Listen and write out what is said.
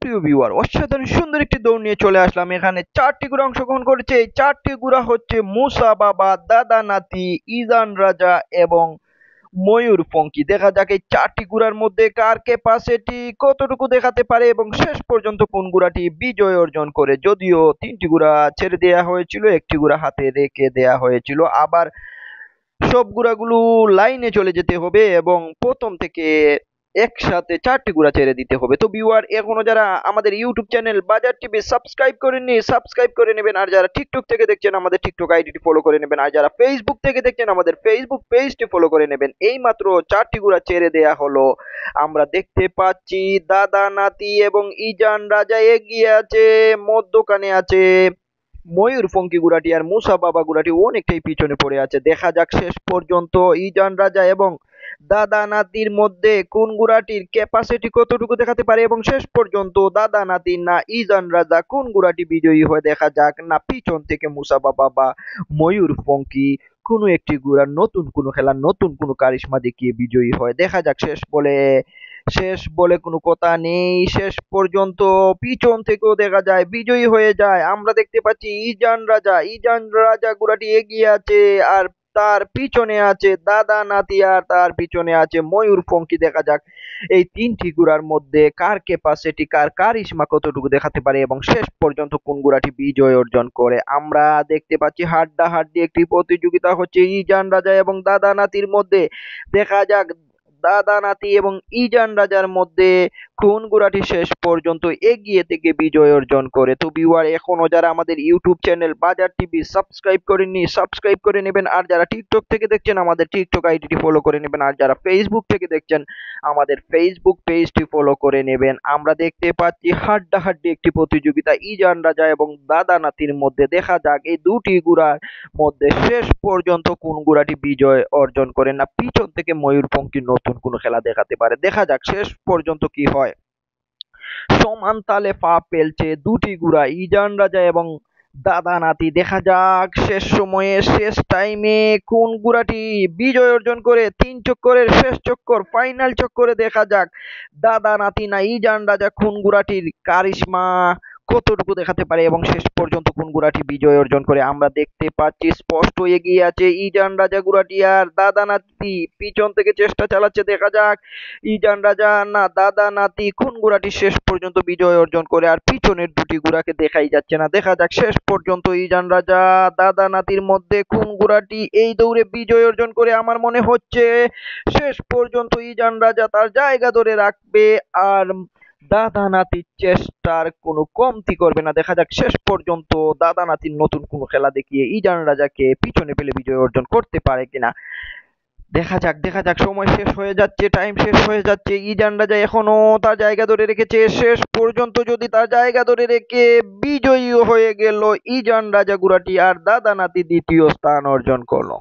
সুপ্রিয় ভিউয়ার, অসাধারণ সুন্দর একটি দৌড় নিয়ে চলে আসলাম। এখানে চারটি ঘোড়া অংশগ্রহণ করেছে। এই চারটি ঘোড়া হচ্ছে মুসা বাবা, দাদা নাতি, ইজান রাজা এবং ময়ূর ফঙ্কি। দেখা যাক এই চারটি ঘোড়ার মধ্যে কার ক্যাপাসিটি কতটুকু দেখাতে পারে এবং শেষ পর্যন্ত কোন ঘোড়াটি বিজয় অর্জন করে। যদিও তিনটি ঘোড়া ছেড়ে দেওয়া হয়েছিল, একটি ঘোড়া হাতে রেখে দেওয়া হয়েছিল। আবার সব ঘোড়াগুলো লাইনে চলে যেতে হবে এবং প্রথম থেকে একসাথে চারটি ঘোড়া ছেড়ে দিতে হবে। তো ভিউয়ার, এখনো যারা আমাদের ইউটিউব চ্যানেল বাজার টিভি সাবস্ক্রাইব করেননি, সাবস্ক্রাইব করে নেবেন। আর যারা টিকটক থেকে দেখছেন, আমাদের টিকটক আইডিটি ফলো করে নেবেন। আর যারা ফেসবুক থেকে দেখছেন, আমাদের ফেসবুক পেজটি ফলো করে নেবেন। এই মাত্র চারটি ঘোড়া ছেড়ে দেয়া হলো। আমরা দেখতে পাচ্ছি দাদা নাতি এবং ইজান রাজা এগিয়ে আছে, মধ্যখানে আছে ময়ূর ফঙ্কি গুড়াটি আর মুসা বাবা গুড়াটি অনেকটাই পিছনে পড়ে আছে। দেখা যাক শেষ পর্যন্ত ইজান রাজা এবং দাদা নাতির মধ্যে কোন গুড়াটির ক্যাপাসিটি কতটুকু দেখাতে পারে এবং শেষ পর্যন্ত দাদা নাতি না ইজান রাজা কোন গুড়াটি বিজয়ী হয়। দেখা যাক, না পিছন থেকে মুসা বাবা বা ময়ূর ফঙ্কি কোনো একটি গুড়া নতুন কোনো খেলার নতুন কোনো কারিশমা দেখিয়ে বিজয়ী হয়। দেখা যাক। শেষ বলে কোনো কথা নেই। শেষ পর্যন্ত পিছন থেকেও দেখা যায় বিজয়ী হয়ে যায়। আমরা দেখতে পাচ্ছি ইজান রাজা ঘোড়াটি এগিয়ে আছে, আর তার পিছনে আছে দাদা নাতি, আর তার পিছনে আছে ময়ূর ফঙ্কি। দেখা যাক এই তিনটি ঘোড়ার মধ্যে কার ক্যাপাসিটি, কার কারিশমা কতটুকু দেখাতে পারে এবং শেষ পর্যন্ত কোন ঘোড়াটি বিজয় অর্জন করে। আমরা দেখতে পাচ্ছি হাড্ডাহাড্ডি একটি প্রতিযোগিতা হচ্ছে ইজান রাজা এবং দাদা নাতির মধ্যে। দেখা যাক দাদা নাতি এবং ইজান রাজার মধ্যে কোন ঘোড়াটি শেষ পর্যন্ত এগিয়ে থেকে বিজয় অর্জন করে। তো ভিউয়ার, এখনো যারা আমাদের ইউটিউব চ্যানেল বাজার টিভি সাবস্ক্রাইব করেননি, সাবস্ক্রাইব করে নেবেন। আর যারা টিকটক থেকে দেখছেন, আমাদের টিকটক আইডিটি ফলো করে নেবেন। আর যারা ফেসবুক থেকে দেখছেন, আমাদের ফেসবুক পেজটি ফলো করে নেবেন। আমরা দেখতে পাচ্ছি হাড্ডাহাড্ডি একটি প্রতিযোগিতা ইজান রাজা এবং দাদা নাতির মধ্যে। দেখা যাক এই দুটি ঘোড়ার মধ্যে শেষ পর্যন্ত কোন ঘোড়াটি বিজয় অর্জন করে, না পিছন থেকে ময়ূরপঙ্খী নতুন কোনো খেলা দেখাতে পারে। দেখা যাক শেষ পর্যন্ত কি হয়। সমান তালে পা ফেলছে দুটি ঘোড়া ইজান রাজা এবং দাদা নাতি। দেখা যাক শেষ সময়ে শেষ টাইমে কোন ঘোড়াটি বিজয় অর্জন করে। 3 চক্করের শেষ চক্কর, ফাইনাল চক্করে দেখা যাক দাদা নাতি না ইজান রাজা কোন ঘোড়াটির কারিশমা কতটুকু দেখাতে পারে এবং শেষ পর্যন্ত কোন ঘোড়াটি বিজয় অর্জন করে। আমরা দেখতে পাচ্ছি স্পষ্ট এগিয়ে আছে ইজান রাজা ঘোড়াটি, আর দাদা নাতি পিছন থেকে চেষ্টা চালাচ্ছে। দেখা যাক ইজান রাজা না দাদা নাতি কোন ঘোড়াটি শেষ পর্যন্ত বিজয় অর্জন করে, আর পিছনের দুটি ঘোড়াকে দেখাই যাচ্ছে না। দেখা যাক শেষ পর্যন্ত ইজান রাজা দাদা নাতির মধ্যে কোন ঘোড়াটি এই দৌড়ে বিজয় অর্জন করে। আমার মনে হচ্ছে শেষ পর্যন্ত ইজান রাজা তার জায়গা ধরে রাখবে, আর দাদা নাতির চেষ্টার কোনো কমতি করবে না। দেখা যাক শেষ পর্যন্ত দাদা নাতির নতুন কোনো খেলা দেখিয়ে ইজান রাজাকে পিছনে ফেলে বিজয় অর্জন করতে পারে কিনা। দেখা যাক সময় শেষ হয়ে যাচ্ছে, টাইম শেষ হয়ে যাচ্ছে। ইজান রাজা এখনো তার জায়গা ধরে রেখেছে। শেষ পর্যন্ত যদি তার জায়গা ধরে রেখে বিজয়ী হয়ে গেল ইজান রাজা ঘোড়াটি, আর দাদা নাতি দ্বিতীয় স্থান অর্জন করলো।